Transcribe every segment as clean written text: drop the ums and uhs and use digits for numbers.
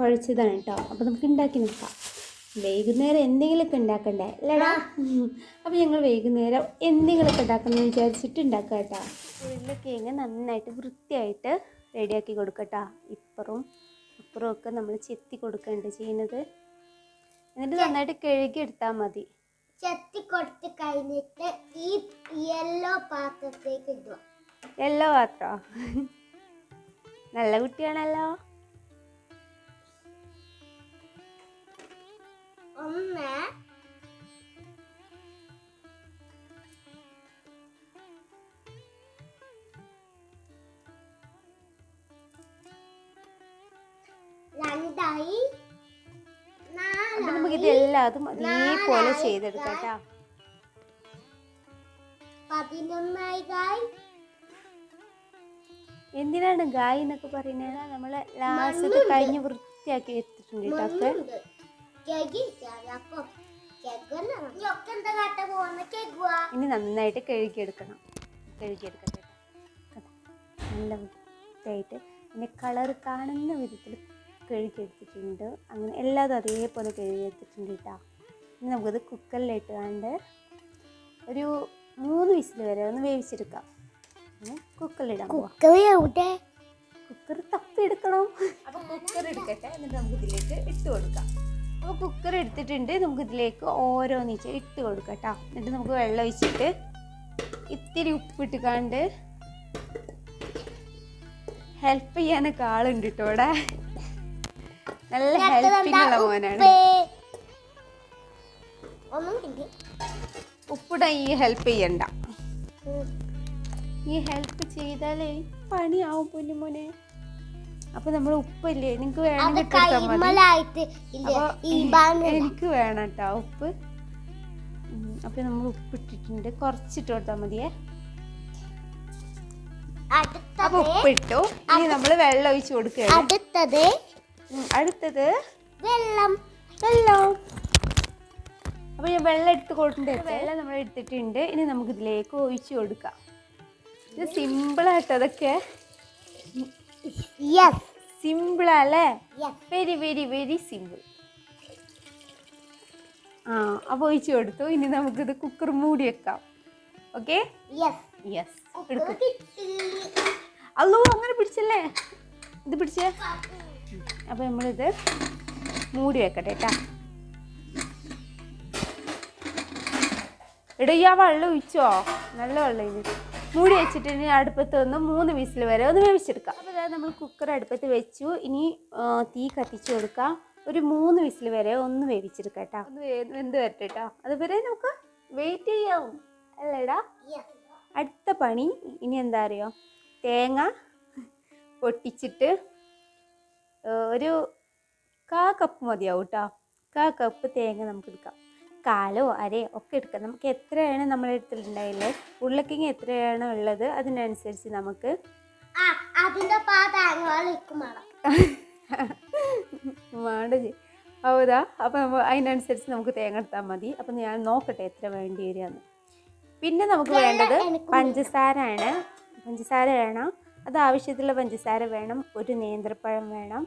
കുഴച്ചതാണ് കേട്ടോ. അപ്പോൾ നമുക്ക് ഉണ്ടാക്കി നോക്കാം. വൈകുന്നേരം എന്തെങ്കിലുമൊക്കെ ഉണ്ടാക്കണ്ടേ അല്ലേടാ? അപ്പോൾ ഞങ്ങൾ വൈകുന്നേരം എന്തെങ്കിലുമൊക്കെ ഉണ്ടാക്കണമെന്ന് വിചാരിച്ചിട്ട് ഉണ്ടാക്കുക കേട്ടോ. ഉരുളക്കിഴങ്ങ് നന്നായിട്ട് വൃത്തിയായിട്ട് റെഡിയാക്കി കൊടുക്കട്ടോ. ഇപ്പുറവും അപ്പുറവും ഒക്കെ നമ്മൾ ചെത്തി കൊടുക്കേണ്ടത് ചെയ്യുന്നത്. എന്നിട്ട് നന്നായിട്ട് കഴുകി എടുത്താൽ മതി. ചെത്തി കൊടുത്ത് കഴിഞ്ഞിട്ട് ഈ യെല്ലോ പാത്രത്തേക്ക് ഇടുക. യെല്ലോ പാത്രോ? നല്ല കുട്ടിയാണല്ലോ. ഒന്ന് രണ്ടായി നമുക്ക് ഇതെല്ലാതും അതേപോലെ ചെയ്തെടുക്കാം കേട്ടോ. 11 ഗായ്. എന്തിനാണ് ഗായ് എന്നൊക്കെ പറയുന്നത്? നമ്മൾ ലാസ്റ്റ് കഴിഞ്ഞ് വൃത്തിയാക്കി എടുത്തിട്ടുണ്ട് കേട്ടോ. ഇനി നന്നായിട്ട് കഴുകിയെടുക്കണം. കഴുകിയെടുക്കട്ടെ. നല്ല വൃത്തിയായിട്ട് പിന്നെ കളർ കാണുന്ന വിധത്തിൽ കഴുകിയെടുത്തിട്ടുണ്ട്. അങ്ങനെ എല്ലാതും അതേപോലെ കഴുകിയെടുത്തിട്ടുണ്ട് കേട്ടോ. ഇനി നമുക്കത് കുക്കറിലിട്ട് കണ്ട് ഒരു 3 വിസിൽ വരെ ഒന്ന് വേവിച്ചെടുക്കാം. കുക്കറിലിടാം. കുക്കർ തപ്പി എടുക്കണം. അപ്പോൾ കുക്കർ എടുക്കട്ടെ, എന്നിട്ട് നമുക്ക് ഇതിലേക്ക് ഇട്ട് കൊടുക്കാം. അപ്പോൾ കുക്കർ എടുത്തിട്ടുണ്ട്. നമുക്ക് ഇതിലേക്ക് ഓരോന്നിച്ച് ഇട്ട് കൊടുക്കാം കേട്ടോ. എന്നിട്ട് നമുക്ക് വെള്ളം ഒഴിച്ചിട്ട് ഇത്തിരി ഉപ്പിട്ട് കണ്ട് ഹെൽപ്പ് ചെയ്യാനൊക്കെ ആളുണ്ട് കേട്ടോ ഇവിടെ. നല്ല ഹെൽപ്പിംഗ് ഉള്ള മോനാണ്. ഉപ്പിടാൻ ഈ ഹെൽപ്പ് ചെയ്യണ്ട. ഈ ഹെൽപ്പ് ചെയ്താലേ പണിയാവും പൊന്നുമോനെ. അപ്പൊ നമ്മൾ ഉപ്പല്ലേ നിങ്ങക്ക് വേണമെങ്കിൽ എനിക്ക് വേണം കേട്ടോ ഉപ്പ്. അപ്പൊ നമ്മൾ ഉപ്പിട്ടിട്ടുണ്ട്. കുറച്ചിട്ട് കൊടുത്താൽ മതിയേ. അപ്പൊ ഉപ്പിട്ടു. ഇനി നമ്മൾ വെള്ളം ഒഴിച്ചു കൊടുക്കുകയാണ്. അടുത്തത് വെള്ളം. അപ്പൊ ഞാൻ വെള്ളം എടുത്ത് കൊടുത്തിട്ടുണ്ട്. വെള്ളം നമ്മൾ എടുത്തിട്ടുണ്ട്. ഇനി നമുക്ക് ഇതിലേക്ക് ഒഴിച്ചു കൊടുക്കാം. ഇത് സിമ്പിളായിട്ട് അതൊക്കെ സിമ്പിളല്ലേ? Very very very simple. അപ്പോൾ ഒഴിച്ചു കൊടുത്തു. ഇനി നമുക്കിത് കുക്കർ മൂടി വെക്കാം. ഓക്കെ? യെസ്. അല്ലോ അങ്ങനെ പിടിച്ചല്ലേ? ഇത് പിടിച്ചേ. അപ്പോൾ നമ്മളിത് മൂടി വെക്കട്ടെ കേട്ടാ. ഇടയ്യാ വെള്ളം ഒഴിച്ചോ? നല്ല വെള്ളം ഇനി മൂടി വെച്ചിട്ട് ഇനി അടുപ്പത്ത് ഒന്ന് 3 വിസിൽ വരെ ഒന്ന് വേവിച്ചെടുക്കാം. അപ്പോൾ അതായത് നമ്മൾ കുക്കർ അടുപ്പത്ത് വെച്ചു. ഇനി തീ കത്തിച്ച് കൊടുക്കാം. ഒരു 3 വിസിൽ വരെ ഒന്ന് വേവിച്ചെടുക്കാം കേട്ടോ. ഒന്ന് വെന്ത് വരട്ടെ കേട്ടോ. അതുവരെ നമുക്ക് വെയിറ്റ് ചെയ്യാം അല്ലേടാ? അടുത്ത പണി ഇനി എന്താ അറിയോ? തേങ്ങ പൊട്ടിച്ചിട്ട് ഒരു 1/4 കപ്പ് മതിയാവും കേട്ടോ. 1/4 കപ്പ് തേങ്ങ നമുക്ക് എടുക്കാം. 1/4 അരയോ ഒക്കെ എടുക്കാം. നമുക്ക് എത്രയാണ് നമ്മുടെ അടുത്തുണ്ടായില്ലേ, ഉരുളക്കിഴങ്ങ് എത്രയാണ് ഉള്ളത് അതിനനുസരിച്ച് നമുക്ക് ഹൗദാ. അപ്പം അതിനനുസരിച്ച് നമുക്ക് തേങ്ങ എടുത്താൽ മതി. അപ്പം ഞാൻ നോക്കട്ടെ എത്ര വേണ്ടി വരികയെന്ന്. പിന്നെ നമുക്ക് വേണ്ടത് പഞ്ചസാര വേണം. അത് ആവശ്യത്തിലുള്ള പഞ്ചസാര വേണം. ഒരു നേന്ത്രപ്പഴം വേണം.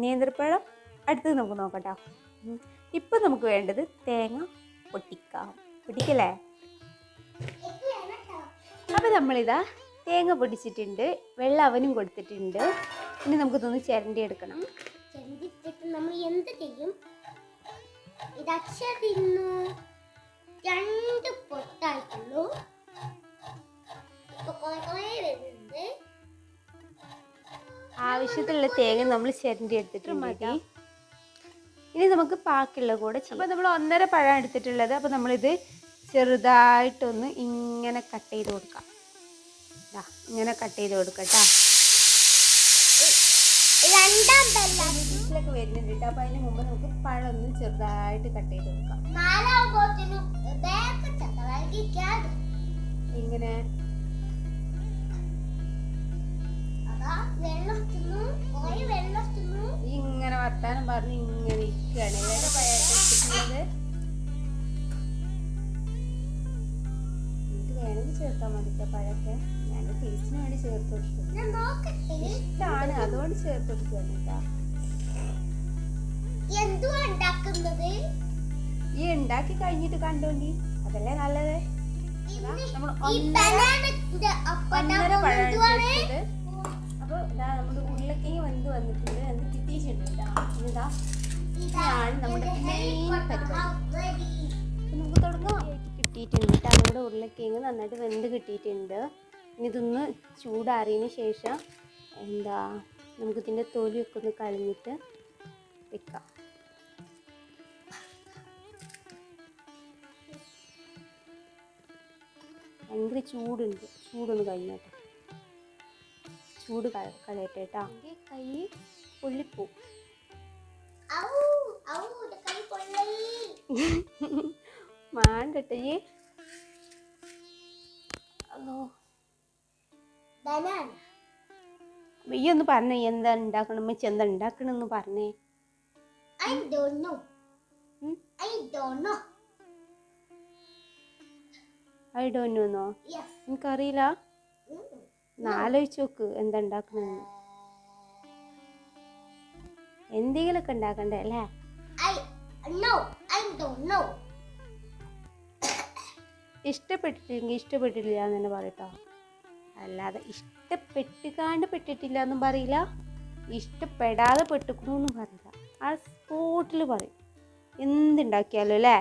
നേന്ത്രപ്പഴം അടുത്തത് നമുക്ക് നോക്കട്ടോ. ഇപ്പം നമുക്ക് വേണ്ടത് തേങ്ങ പൊട്ടിക്കല്ലേ? അപ്പം നമ്മളിതാ തേങ്ങ പൊടിച്ചിട്ടുണ്ട്. വെള്ളം അവനും കൊടുത്തിട്ടുണ്ട്. ഇനി നമുക്കിതൊന്ന് ചിരണ്ടി എടുക്കണം. നമ്മൾ എന്ത് ചെയ്യും? ഇത് അക്ഷരത്തിന്നു 2 പൊട്ടായിട്ടുള്ളൂ. ആവശ്യത്തിലുള്ള തേങ്ങ നമ്മൾ ചിരണ്ടി എടുത്തിട്ട് മതി. ഇനി നമുക്ക് ബാക്കിയുള്ള കൂടെ ചെയ്യാം. അപ്പോൾ നമ്മൾ 1.5 പഴം എടുത്തിട്ടുള്ളത്. അപ്പോൾ നമ്മളിത് ചെറുതായിട്ടൊന്ന് ഇങ്ങനെ കട്ട് ചെയ്ത് കൊടുക്കാം. ഇങ്ങനെ കട്ട് ചെയ്ത് കൊടുക്കാം കേട്ടോ. വീട്ടിലൊക്കെ വരുന്നുണ്ട് കേട്ടോ. അപ്പോൾ അതിന് മുമ്പ് നമുക്ക് പഴം ഒന്ന് ചെറുതായിട്ട് കട്ട് ചെയ്ത് കൊടുക്കാം. ഇങ്ങനെ ഇങ്ങനെ വർത്താനം പറഞ്ഞ് ഇങ്ങനെ ഇരിക്കുകയാണ്. ഏതാ പഴയത് എനിക്ക് വേണമെങ്കിൽ ചേർത്താൽ മതി പഴമൊക്കെ. ഞാൻ ടേസ്റ്റിന് വേണ്ടി ചേർത്ത് കൊടുക്കും. ഇഷ്ടമാണ് അതുകൊണ്ട് ചേർത്ത് കൊടുക്കുകയാണ് കേട്ടോ. ഉണ്ടാക്കുന്നത്. ഈ ഉണ്ടാക്കി കഴിഞ്ഞിട്ട് കണ്ടോണ്ടി, അതല്ലേ നല്ലത്. നമ്മൾ ഈ ബനാനയുടെ ഒന്നര അപ്പടം പഴം എടുത്തത്. അപ്പോൾ ഇതാ നമ്മുടെ ഉരുളക്കിഴങ്ങ് വെന്ത് വന്നിട്ടുണ്ട്, എന്ത് കിട്ടിയിട്ടുണ്ട്. ഇതാ ഇതാണ് നമ്മുടെ മെയിൻ പരിപാടി. നമുക്ക് തുടങ്ങാം. കിട്ടിയിട്ടുണ്ട് കേട്ടോ, നമ്മുടെ ഉരുളക്കിഴങ്ങ് നന്നായിട്ട് വെന്ത് കിട്ടിയിട്ടുണ്ട്. ഇനി ഇതൊന്ന് ചൂടാറിയതിന് ശേഷം എന്താ നമുക്കിതിൻ്റെ തൊലിയൊക്കെ ഒന്ന് കളഞ്ഞിട്ട് വെക്കാം. ഭയങ്കര ചൂടുണ്ട്, ചൂടൊന്ന് കഴിഞ്ഞോട്ടെ, ചൂട് കളയട്ടെ കേട്ടോ. എൻ്റെ കൈ പൊള്ളിപ്പോവും. മാണ്ടട്ടെ അല്ലോ. ഈ ഒന്ന് പറഞ്ഞേ, എന്താ ഉണ്ടാക്കണം അമ്മച്ചി, എന്താ ഉണ്ടാക്കണമെന്ന് പറഞ്ഞേ. I don't know. I don't know. I don't know. Yes. എനിക്കറിയില്ല. ആലോചിച്ച് നോക്ക് എന്താ ഉണ്ടാക്കണമെന്ന്. എന്തെങ്കിലുമൊക്കെ ഉണ്ടാക്കണ്ടേ അല്ലേ? No, I don't know. ഇഷ്ടപ്പെട്ടിട്ടില്ലെങ്കിൽ ഇഷ്ടപ്പെട്ടിട്ടില്ല എന്ന് തന്നെ പറയട്ടോ, അല്ലാതെ ഇഷ്ടപ്പെട്ടിക്കാണ്ട് പെട്ടിട്ടില്ല എന്നും പറയില്ല, ഇഷ്ടപ്പെടാതെ പെട്ടിക്കണമെന്നും പറയില്ല. ആ സ്പോട്ടിൽ പറയും എന്തുണ്ടാക്കിയാലും അല്ലേ.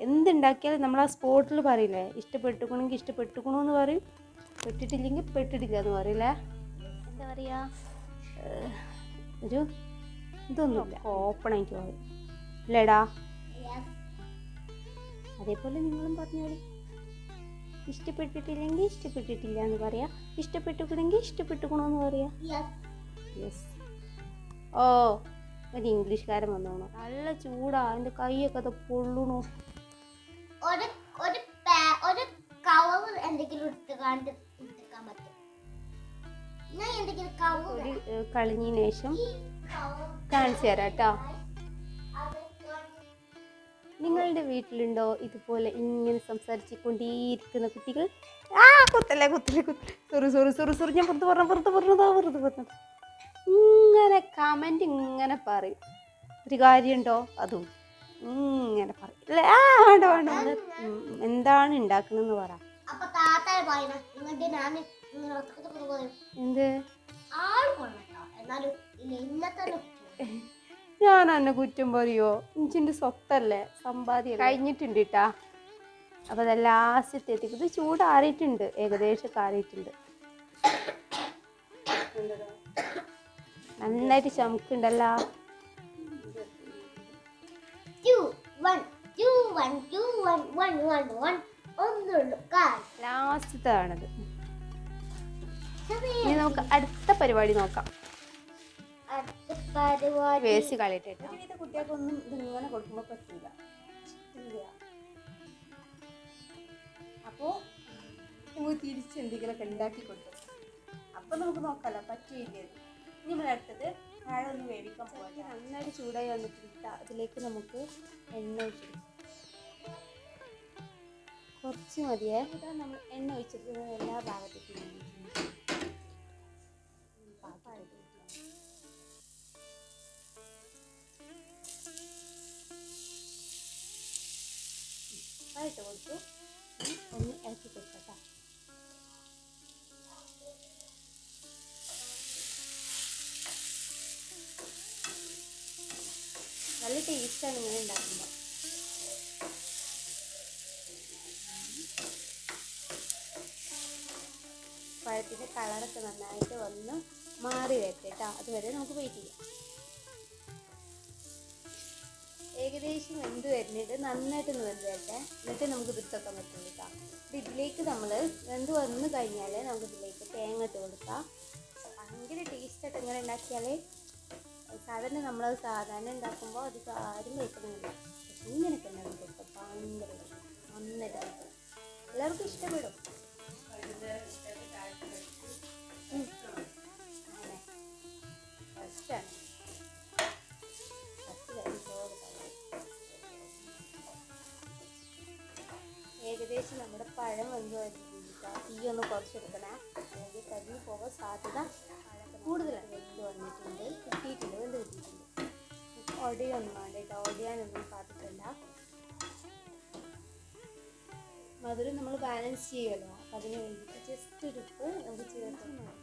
എന്തുണ്ടാക്കിയാലും നമ്മൾ ആ സ്പോട്ടിൽ പറയില്ലേ, ഇഷ്ടപ്പെട്ടുക്കണമെങ്കിൽ ഇഷ്ടപ്പെട്ടുക്കണമെന്ന് പറയും, പെട്ടിട്ടില്ലെങ്കിൽ പെട്ടിട്ടില്ല എന്ന് പറയില്ലേ. എന്താ പറയുക, ഒരു ഇതൊന്നുമില്ല, ഓപ്പണായിട്ട് പറയും അല്ലേടാ. അതേപോലെ നിങ്ങളും പറഞ്ഞോളൂ, ഇഷ്ടപ്പെട്ടിട്ടില്ലെങ്കിൽ ഇഷ്ടപ്പെട്ടിട്ടില്ല എന്ന് പറയാ, ഇഷ്ടപ്പെട്ടുക്കണമെങ്കിൽ ഇഷ്ടപ്പെട്ടുക്കണമെന്ന് പറയാ. യെസ്. ഓ, ഒരു ഇംഗ്ലീഷുകാരൻ വന്നോണോ. നല്ല ചൂടാ, എൻ്റെ കൈയൊക്കെ അത് പൊള്ളണു. ഒരു കവർ എന്തെങ്കിലും എടുത്തുകാണ്ട് എടുക്കാൻ പറ്റും. ഞാൻ എന്തെങ്കിലും കവർ കളഞ്ഞതിന് ശേഷം കാണിച്ചു തരാം കേട്ടോ. നിങ്ങളുടെ വീട്ടിലുണ്ടോ ഇതുപോലെ ഇങ്ങനെ സംസാരിച്ചു കൊണ്ടേയിരിക്കുന്ന കുട്ടികൾ? കുത്തല്ലേ കുത്തല്ലേ കുത്തല്ലേ, സോറി ഞാൻ പുറത്ത് പറഞ്ഞത്. ഇങ്ങനെ കമൻറ്റ് ഇങ്ങനെ പറയും, ഒരു കാര്യമുണ്ടോ അതും ഇങ്ങനെ പറയും അല്ലേ. വേണ്ട എന്താണ് ഉണ്ടാക്കണമെന്ന് പറ. എന്ത് ഞാൻ എന്നെ കുറ്റം പറയോ? ഇഞ്ചിൻ്റെ സ്വത്തല്ലേ, സമ്പാദ്യം കഴിഞ്ഞിട്ടുണ്ട് കേട്ടാ. അപ്പോൾ അത് ലാസ്റ്റ് എത്തിക്കും. ഇത് ചൂടാറിയിട്ടുണ്ട്, ഏകദേശം ആറിയിട്ടുണ്ട്, നന്നായിട്ട് ചമുക്കുണ്ടല്ലോ. ലാസ്റ്റത്താണത്. ഇനി നമുക്ക് അടുത്ത പരിപാടി നോക്കാം. വേസ്റ്റ് കളയട്ടെ. കുട്ടികൾക്കൊന്നും ഇതിങ്ങനെ കൊടുക്കുമ്പോൾ പറ്റില്ല. അപ്പോൾ നമുക്ക് തിരിച്ച് എന്തെങ്കിലുമൊക്കെ ഉണ്ടാക്കി കൊടുക്കും. അപ്പം നമുക്ക് നോക്കാമല്ലോ പറ്റിയില്ലേ. ഇനി നമ്മൾ അടുത്തത് വാഴ ഒന്ന് വേവിക്കാൻ പോകാം. നന്നായിട്ട് ചൂടായി വന്നിട്ടുണ്ട്. അതിലേക്ക് നമുക്ക് എണ്ണ ഒഴിച്ചിടും. കുറച്ച് മതിയേ. ഇതാ നമ്മൾ എണ്ണ ഒഴിച്ചിട്ട് എല്ലാ ഭാഗത്തേക്കും ആയിട്ട് കൊടുത്തു. ഒന്ന് ഇറക്കി കൊടുക്കാം. നല്ല ടേസ്റ്റാണ് ഇങ്ങനെ ഉണ്ടാക്കുമ്പോൾ. പഴത്തിൻ്റെ കളറൊക്കെ നന്നായിട്ട് വന്ന് മാറി വരട്ടെ കേട്ടോ. അതുവരെ നമുക്ക് വെയിറ്റ് ചെയ്യാം. ഏകദേശം വെന്ത് വരുന്നുണ്ട്, നന്നായിട്ടൊന്ന് വെന്ത് വരട്ടെ, എന്നിട്ട് നമുക്ക് എടുത്തൊക്കാൻ പറ്റും കേട്ടോ. ഇതിലേക്ക് നമ്മൾ വെന്ത് വന്ന് കഴിഞ്ഞാൽ നമുക്ക് ഇതിലേക്ക് തേങ്ങ ഇട്ട് കൊടുക്കാം. ഭയങ്കര ടേസ്റ്റായിട്ട് ഇങ്ങനെ ഉണ്ടാക്കിയാൽ, സാധാരണ നമ്മളത് സാധാരണ ഉണ്ടാക്കുമ്പോൾ അത് ആരും കഴിക്കണമെന്നില്ല, പക്ഷെ ഇങ്ങനെയൊക്കെ ഉണ്ടാക്കി കൊടുക്കാം. ഭയങ്കര നന്നായിട്ട് കഴിക്കണം, എല്ലാവർക്കും ഇഷ്ടപ്പെടും. ഫസ്റ്റാണ് ഏകദേശം നമ്മുടെ പഴം വെന്ത് വരുന്നില്ല. തീ ഒന്ന് കുറച്ചെടുക്കണേ, അല്ലെങ്കിൽ കരിഞ്ഞു പോകാൻ സാധ്യത കൂടുതലാണ്. വെന്ത് വന്നിട്ടുണ്ട്, കിട്ടിയിട്ടുണ്ട്, വെന്ത് കിട്ടിയിട്ടുണ്ട്. ഒടിയൊന്നും വേണ്ട കേട്ടോ, ഒടിയാനൊന്നും സാധിക്കില്ല. മധുരം നമ്മൾ ബാലൻസ് ചെയ്യുമല്ലോ, അപ്പം അതിന് വേണ്ടിയിട്ട് ജസ്റ്റ് ഒരു ഉപ്പ് നമുക്ക് ചേർക്കണം.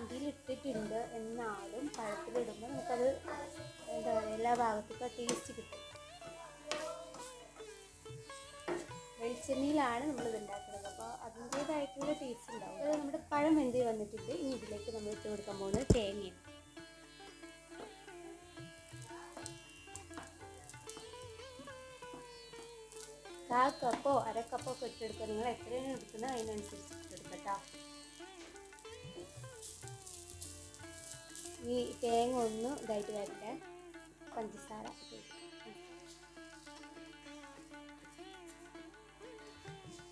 ഇതിലിട്ടിട്ടുണ്ട്, എന്നാലും പഴത്തിലിടുമ്പോൾ നമുക്കത് എന്താ പറയുക, എല്ലാ ഭാഗത്തേക്കും ടേസ്റ്റ് കിട്ടും. വെളിച്ചെണ്ണയിലാണ് നമ്മളിത് ഉണ്ടാക്കുന്നത്, അപ്പോൾ അതിൻ്റേതായിട്ടുള്ള ടേസ്റ്റ് ഉണ്ടാവും. അത് നമ്മുടെ പഴം വെന്ത് വന്നിട്ടുണ്ട്. ഇനി ഇതിലേക്ക് നമ്മൾ ഇട്ട് കൊടുക്കാൻ പോകുന്നത് തേങ്ങയാണ്. കാൽ കപ്പോ അര കപ്പോ ഒക്കെ ഇട്ടെടുക്കുക. നിങ്ങൾ എത്രയാണ് എടുക്കുന്നത് അതിനനുസരിച്ച് ഇട്ടെടുക്കുക കേട്ടോ. ഈ തേങ്ങ ഒന്ന് ഇതായിട്ട് വരട്ടെ.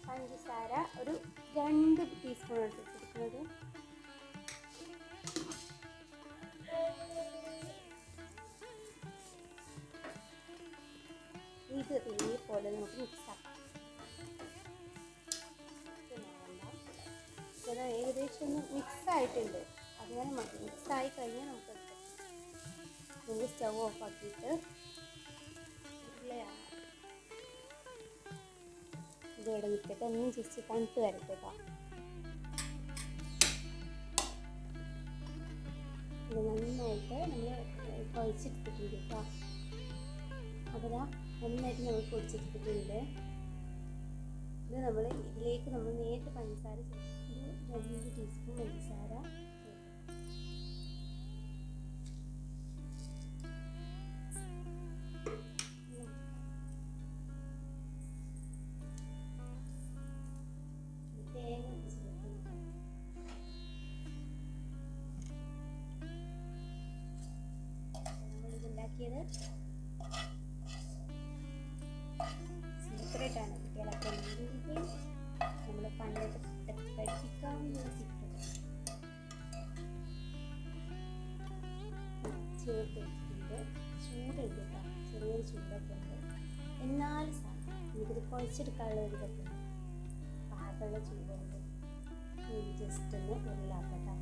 പഞ്ചസാര ഒരു 2 ടീസ്പൂൺ എടുത്തിരിക്കുന്നത്. ഇത് ഇതേപോലെ നമുക്ക് മിക്സാക്കാം. ഇത് ഏകദേശം ഒന്ന് മിക്സായിട്ടുണ്ട്, അങ്ങനെ മതി. മിക്സായി കഴിഞ്ഞാൽ നമുക്ക് സ്റ്റവ് ഓഫ് ആക്കിയിട്ട് ഇതിവിടെ നിൽക്കട്ടെ, ഒന്നും ജസ്റ്റ് തണുത്ത് വരട്ടെ കേട്ടോ. ഇത് നന്നായിട്ട് നമ്മൾ കുഴച്ചെടുത്തിട്ടുണ്ട് കേട്ടോ. അപ്പോൾ നന്നായിട്ട് നമ്മൾ പൊടിച്ചെടുത്തിട്ടുണ്ട്. ഇത് നമ്മൾ ഇതിലേക്ക് നമ്മൾ നേരിട്ട് പഞ്ചസാര ഒരു 2 ടീസ്പൂൺ പഞ്ചസാര തേങ്ങ നമ്മളിതുണ്ടാക്കിയത് സീക്രട്ടാണ്. കുട്ടികളൊക്കെ ഉണ്ടെങ്കിൽ നമ്മൾ പണ്ടൊക്കെ പഠിപ്പിക്കാവുന്ന സീക്രട്ട് ചേർത്ത് വെച്ചിട്ടുണ്ട്. ചൂടുണ്ട് കേട്ടോ, ചെറിയൊരു ചൂടൊക്കെ ഉണ്ട്. എന്നാലും സാധനം നമുക്കിത് കുഴച്ചെടുക്കാനുള്ള ഒരു ഇതൊക്കെ പാകമുള്ള ചൂടുണ്ട്. ജസ്റ്റ് ഒന്ന് ഉരുളാക്കട്ടോ.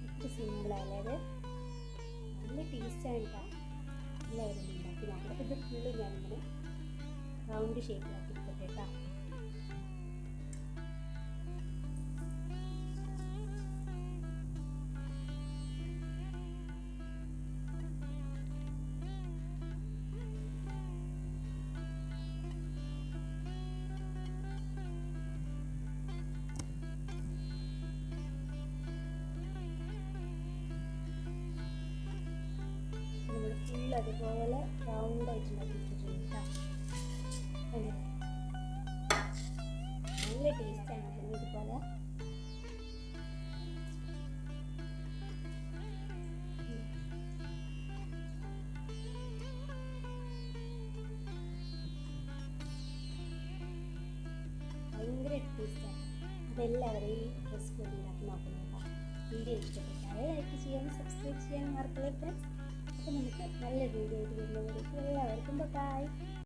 ഇത്ര സിമ്പിളല്ലേ, അത് നല്ല ടേസ്റ്റാണ് കേട്ടോ. എല്ലാവരും ഉണ്ടാക്കി നോക്കണം. ഇത് ഫുള്ള് ഞാനിങ്ങനെ റൗണ്ട് ഷേപ്പിലാക്കി എടുക്കട്ടെ കേട്ടോ. ഫുൾ അതുപോലെ റൗണ്ടായിട്ട് ഉണ്ടാക്കിയിട്ടുണ്ട് കേട്ടോ. നല്ല ടേസ്റ്റാണ് ഇതുപോലെ. ഭയങ്കര ടേസ്റ്റാണ്. അതെല്ലാവരും ഈ റെസിപ്പി ഉണ്ടാക്കി നോക്കണം കേട്ടോ. വീഡിയോ ഇഷ്ടപ്പെട്ടാൽ ലൈക്ക് ചെയ്യാനും സബ്സ്ക്രൈബ് ചെയ്യാനും മറക്കല്ലേ ഫ്രണ്ട്സ്. അപ്പോൾ നമുക്ക് നല്ല വീഡിയോ ആയിട്ട് വരുന്നവരേക്കും എല്ലാവർക്കും ബൈ.